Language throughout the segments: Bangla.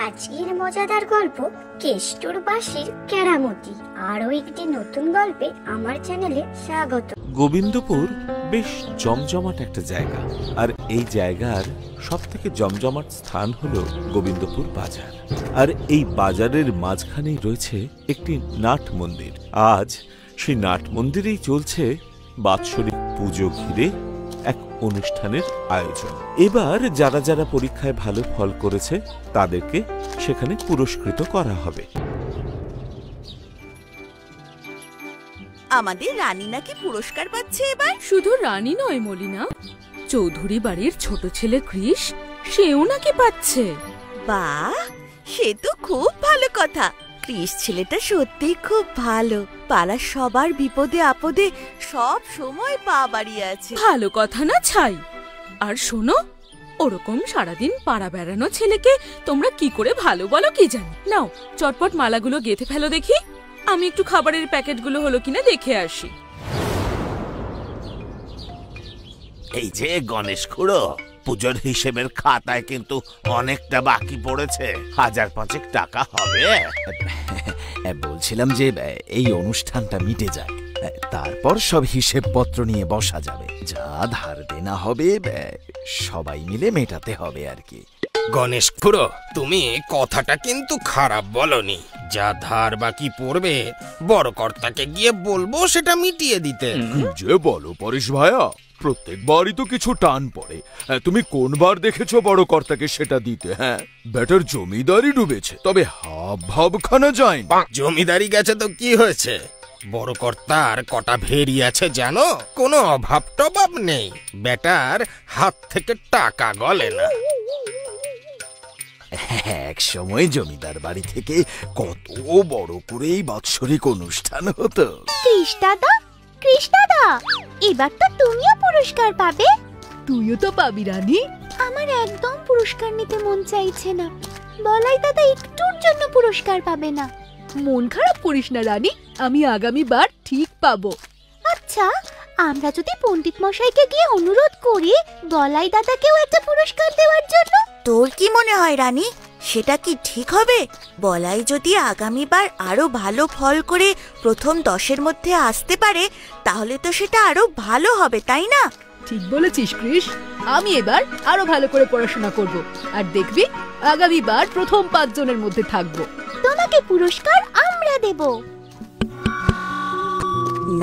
আজকের মজাদার গল্প কেষ্টর বাঁশির কেরামতি। আরো একটি নতুন গল্পে আমার চ্যানেলে স্বাগত। গোবিন্দপুর বেশ জমজমাট একটা জায়গা, আর এই জায়গার সব থেকে জমজমাট স্থান হলো গোবিন্দপুর বাজার। আর এই বাজারের মাঝখানেই রয়েছে একটি নাট মন্দির। আজ সেই নাট মন্দিরেই চলছে বাৎসরিক পুজো ঘিরে এক অনুষ্ঠানের আয়োজন। এবার যারা যারা পরীক্ষায় ভালো ফল করেছে তাদেরকে সেখানে পুরস্কৃত করা হবে। আমাদের রানী নাকি পুরস্কার পাচ্ছে এবার। শুধু রানী নয় মলিনা, চৌধুরী বাড়ির ছোট ছেলে কৃষ, সেও নাকি পাচ্ছে। বাহ, সে তো খুব ভালো কথা। কৃষ ছেলেটা সত্যিই খুব ভালো। পাড়ার সবার বিপদে আপদে সব সময় পা বাড়িয়ে আছে। ভালো কথা না ছাই। আর শোনো, ওরকম সারাদিন পাড়া বেড়ানো ছেলেকে তোমরা কি করে ভালো বলো কি জানি। নাও চটপট মালাগুলো গেঁথে ফেলো দেখি, আমি একটু খাবারের প্যাকেটগুলো হলো কিনা দেখে আসি। এই যে গণেশ খুড়ো, পুজোর হিসেবের খাতায় কিন্তু অনেকটা বাকি পড়েছে। 1000-5 টাকা হবে। বলছিলাম যে এই অনুষ্ঠানটা মিটে যায়, তারপর সব হিসেবপত্র নিয়ে বসা যাবে। যা ধার দেনা হবে সবাই মিলে মেটাতে হবে আর কি। গণেশ খুড়ো, তুমি কথাটা কিন্তু খারাপ বলনি। যা ধার বাকি পড়বে বড় কর্তাকে গিয়ে বলবো সেটা মিটিয়ে দিতে। যে বলো পরেশ ভাইয়া, প্রত্যেকবারই তো কিছু টান পড়ে। তুমি কোন বার দেখেছো বড় কর্তাকে সেটা দিতে? হ্যাঁ, বেটার জমিদারি ডুবেছে, তবে হাব ভাবখানা যায়। জমিদারি গেছে তো কি হয়েছে? বড় কর্তার কটা ভেরি আছে জানো? কোনো অভাব টভাব নেই। বেটার হাত থেকে টাকা গলে না। এক সময় জমিদার বাড়ি থেকে কত বড় করে এই বাৎসরিক অনুষ্ঠান হতো। কৃষ দাদা, এবার তো তুমিও পুরস্কার পাবে। তুইও তো পাবি রানী। আমার একদম পুরস্কার নিতে মন চাইছে না। বলাই দাদা একটুর জন্য পুরস্কার পাবে না। মন খারাপ করিস না রানী, আমি আগামী বার ঠিক পাবো। আচ্ছা, আমরা যদি পণ্ডিত মশাইকে গিয়ে অনুরোধ করি বলাই দাদাকেও একটা পুরস্কার দেওয়ার জন্য? তোর কি মনে হয় রানী, সেটা কি ঠিক হবে? বলাই যদি আগামীবার আরো ভালো ফল করে প্রথম 10-এর মধ্যে আসতে পারে, তাহলে তো সেটা আরো ভালো হবে, তাই না? ঠিক বলেছিস কৃষ। আমি এবার আরো ভালো করে পড়াশোনা করব, আর দেখবি আগামীবার প্রথম 5 জনের মধ্যে থাকবো। তোমাকে পুরস্কার আমরা দেব।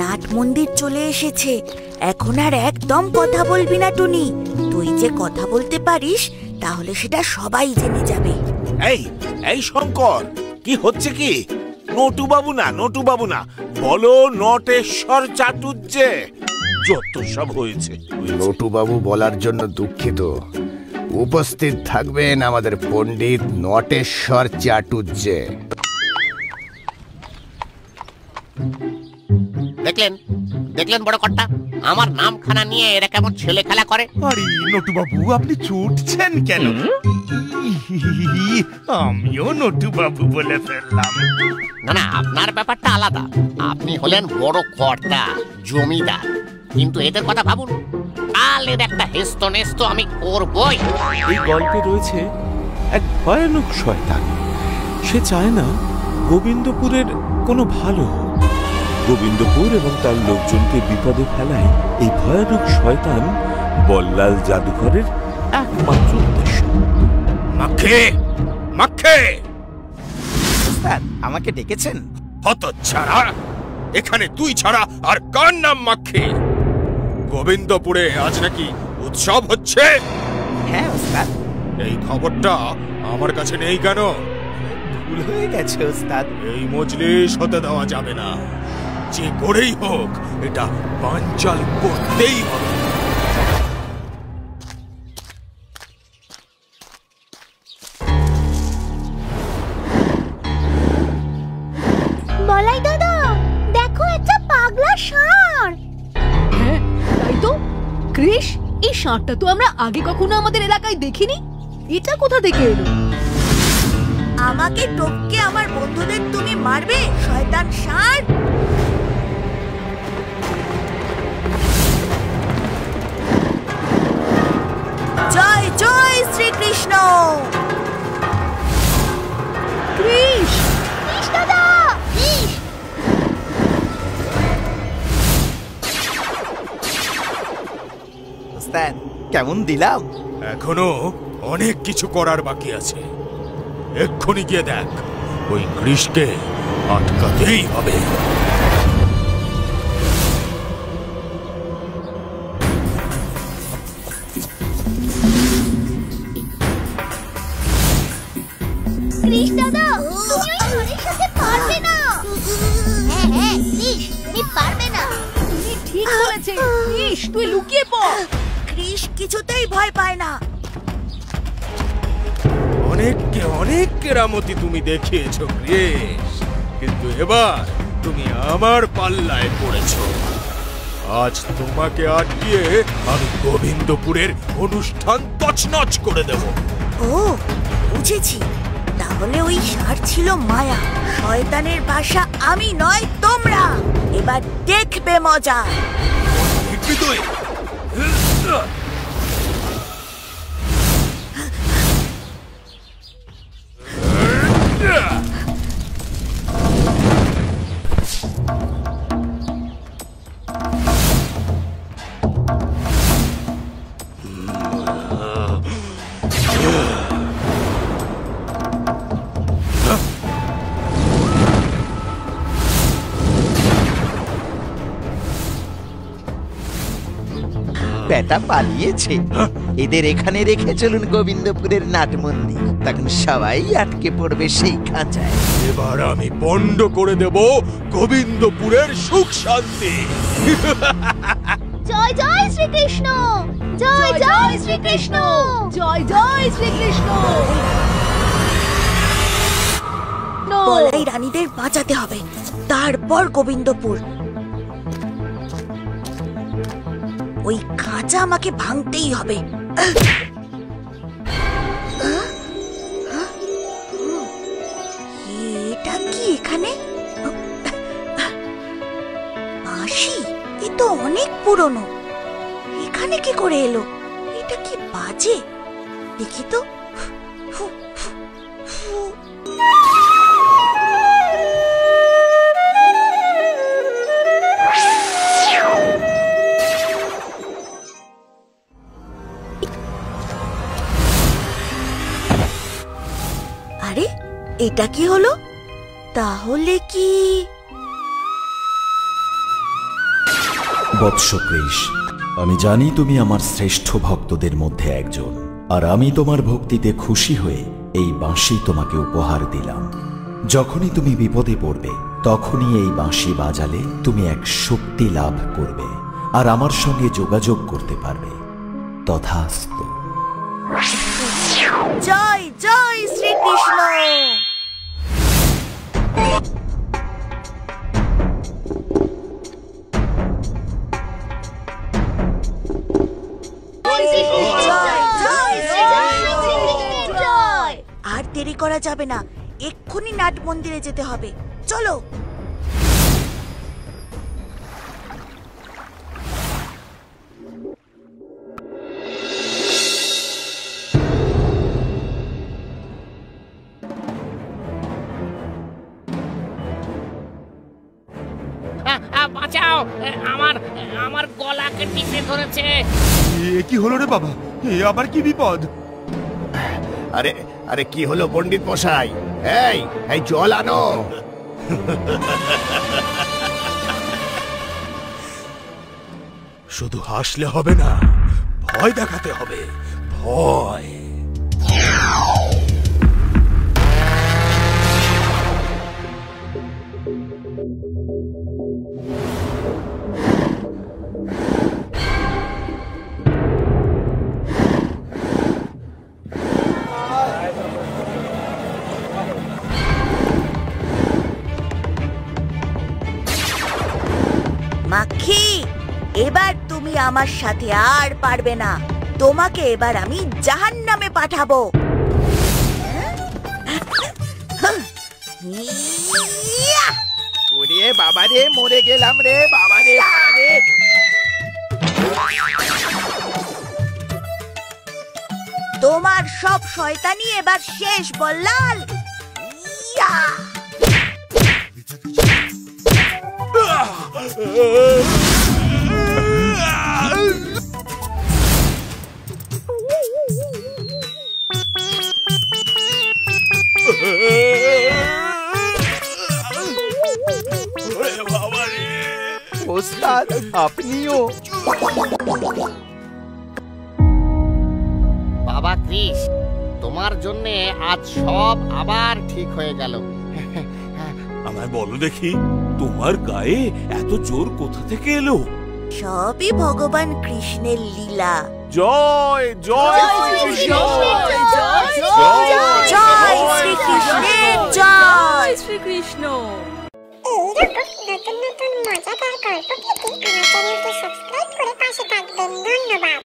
নাট মন্দির চলে এসেছে। এখন আর একদম কথা বলবি না টুনি। তুই যে কথা বলতে পারিস তাহলে সেটা সবাই জেনে যাবে। এই শঙ্কর, কি হচ্ছে কি? নটু বাবু না বলো নটেশ্বর চাটুর্যে। যত সব হয়েছে। নটু বাবু বলার জন্য দুঃখিত। উপস্থিত থাকবেন আমাদের পণ্ডিত নটেশ্বর চাটুর্যে। দেখলেন বড় কর্তা, আমার নামখানা নিয়ে এরা কেমন ছেলে খেলা করে। আরে নটু বাবু, আপনি চটছেন কেন? আমিও নটু বাবু বলে ফেললাম। না, আপনার ব্যাপারটা আলাদা। আপনি হলেন বড় কর্তা, জমিদার। কিন্তু এদের কথা ভাবুন, কালের একটা হেস্তনেস্ত আমি করবই। এই গল্পে রয়েছে এক ভয়ানক শয়তান। সে চায় না গোবিন্দপুরের কোনো ভালো হোক। গোবিন্দপুর এবং তার লোকজনকে বিপদে ফেলায় এই ভয়ানক শয়তান বল্লাল জাদুঘরের একমাত্র উদ্দেশ্য। আমাকে ডেকেছেন? হতচ্ছাড়া, এখানে তুই ছাড়া আর কার নাম মাখে? গোবিন্দপুরে আজ নাকি উৎসব হচ্ছে? হ্যাঁ ওস্তাদ। এই খবরটা আমার কাছে নেই কেন? ভুল হয়ে গেছে ওস্তাদ। এই মজলিস হতে দেওয়া যাবে না। যে করেই হোক এটা বানচাল করতেই হবে। বলাই দাদা, দেখো একটা পাগলা ষাঁড়। হ্যাঁ তাই তো। কৃষ, এই ষাঁড়টা তো আমরা আগে কখনো আমাদের এলাকায় দেখিনি। এটা কোথা থেকে এলো? আমাকে টপকে আমার বন্ধুদের তুমি মারবে, শয়তান ষাঁড়! জয় জয় শ্রীকৃষ্ণ। কেমন দিলাম? এখনো অনেক কিছু করার বাকি আছে। এক্ষুনি গিয়ে দেখ, ওই কৃষকে আটকাতেই হবে। কৃষ দাদা, তুমি ওই ঝড়ের সাথে পারবে না। হ্যাঁ হ্যাঁ কৃষ, তুমি পারবে না। তুমি ঠিক বলেছে কৃষ, তুই লুকিয়ে পড়। কৃষ কিছুতেই ভয় পায় না। অনেক কেরামতি তুমি দেখিয়েছো কৃষ, কিন্তু এবার তুমি আমার পাল্লায় পড়েছো। আজ তোমাকে আটকিয়ে আমি গোবিন্দপুরের অনুষ্ঠান তছনছ করে দেব। ও বুঝেছি, তাহলে ওই ষাঁড় ছিল মায়া, শয়তানের বাসা আমি নয় তোমরা। এবার দেখবে মজা। দেখবি তুই? বেটা পালিয়েছে। এদের এখানে রেখে চলুন গোবিন্দপুরের নাট মন্দির, তখন সবাই আটকে পড়বে সেই খাঁচায়। এবার আমি বন্ধ করে দেব গোবিন্দপুরের সুখ শান্তি। জয় জয় শ্রীকৃষ্ণ, জয় জয় শ্রীকৃষ্ণ, জয় জয় শ্রীকৃষ্ণ। বলাই রানীদের বাঁচাতে হবে, তারপর গোবিন্দপুর। ওই খাঁচা আমাকে ভাঙতেই হবে। এটা কি এখানে? বাঁশি, এ তো অনেক পুরনো। এখানে কি করে এলো? এটা কি বাজে? দেখি তো। আরে এটা কি হলো? তাহলে কি বৎস কৃষ, আমি জানি তুমি আমার শ্রেষ্ঠ ভক্তদের মধ্যে একজন, আর আমি তোমার ভক্তিতে খুশি হয়ে এই বাঁশি তোমাকে উপহার দিলাম। যখনই তুমি বিপদে পড়বে তখনই এই বাঁশি বাজালে তুমি এক শক্তি লাভ করবে আর আমার সঙ্গে যোগাযোগ করতে পারবে। তথাস্তু। জয় জয় শ্রীকৃষ্ণ। আর দেরি করা যাবে না, এক্ষুনি নাট মন্দিরে যেতে হবে। চলো। বাঁচাও, আমার গলাকে টিপে ধরেছে। এ কি হলো রে বাবা? এ আবার কি বিপদ? আরে আরে কি হলো পণ্ডিত মশাই? এই এই জল আনো। শুধু হাসলে হবে না, ভয় দেখাতে হবে। ভয়। মাখি, এবার তুমি আমার সাথে আর পারবে না। তোমাকে এবার আমি জাহান্নামে পাঠাবো। ওরে বাবা রে, মরে গেলাম রে বাবা রে। তোমার সব শয়তানি এবার শেষ বল্লাল। ইয়া! আশীর্বাদ আপনিও। বাবা কৃষ, তোমার জন্য আজ সব আবার ঠিক হয়ে গেল। আমায় বলো দেখি, তোমার গায়ে এত জোর কোথা থেকে এলো? সবই ভগবান কৃষ্ণের লীলা। জয় জয় শ্রীকৃষ্ণ, জয় শ্রীকৃষ্ণের জয়। শ্রীকৃষ্ণ। এইরকম নতুন নতুন মজাদার গল্প পেতে আমার চ্যানেলটি সাবস্ক্রাইব করে পাশে থাকবেন। ধন্যবাদ।